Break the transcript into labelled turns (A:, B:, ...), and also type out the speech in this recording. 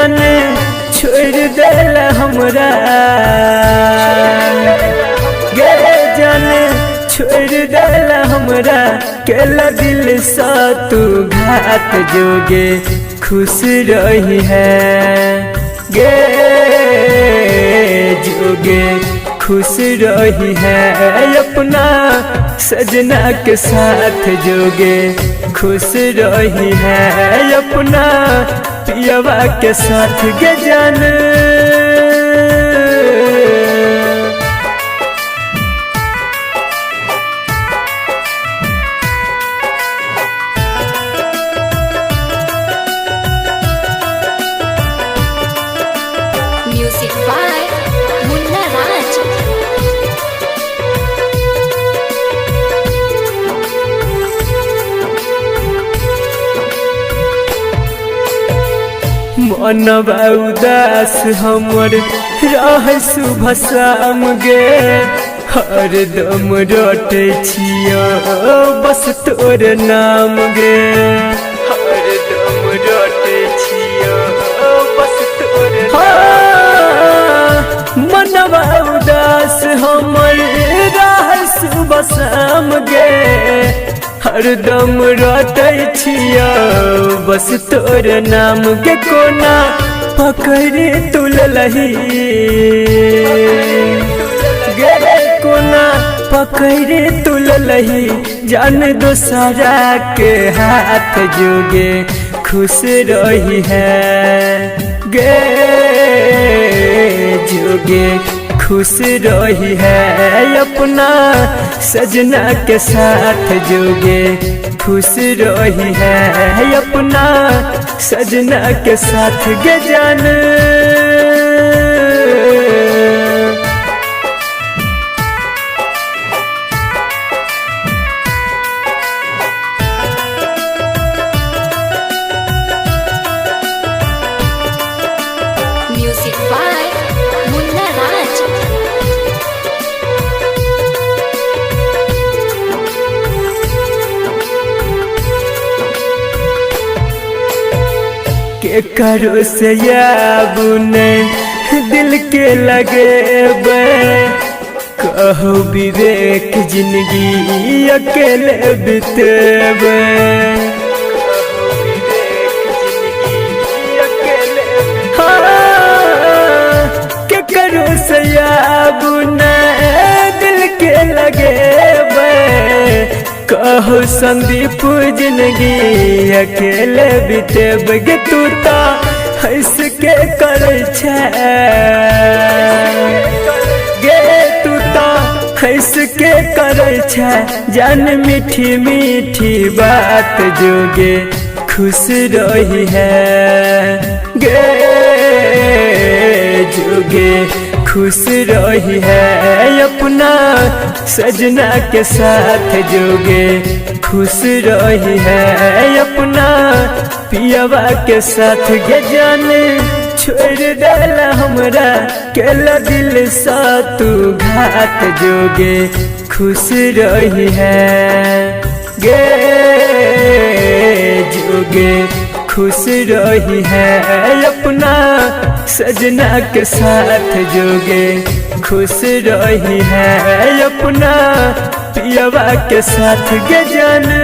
A: जाने छोड़ देला हमरा गे जाने छोड़ देला हमरा केला दिल सा तू घात जोगे खुश रही है गे जोगे खुश रही है अपना सजना के साथ जोगे खुश रही है अपना पियवा के साथ गे जाने
B: Music by Munna Raj.
A: मनवा उदास हमर रह सुबह शाम गे हरदम रोटे छियो बस तोर नाम गे हरदम रोटे छियो बस तोर मनवा उदास हमर रह सुबह शाम गे हरदम रोटे छियो बस तोर नाम गे कोना पकड़े तुललही गे कोना पकड़े तुललही जान दोसरा के हाथ जोगे खुश रही है गे जोगे खुश रही है अपना सजना के साथ जोगे खुश रही है अपना सजना के साथ गे जाने
B: Music by Munna Raj.
A: के करो से याबुने दिल के लगे कहो विवेक जिंदगी अकेले बितेबे के करो से याबुने दिल के लगे कहो संदीप जिंदगी अकेले बितेब गे तू तो हंस के करे छे गे तू तो हंस के करे छे जान मीठी मीठी बात जोगे खुश रही है गे जोगे खुश रही है अपना सजना के साथ जोगे खुश रही है अपना पियवा के साथ गे जाने छोड़ देला हमरा केला दिल सा तू घात जोगे खुश रही है गे जोगे खुश रही है अपना सजना के साथ जोगे खुश रही है अपना पियवा के साथ गे जाने।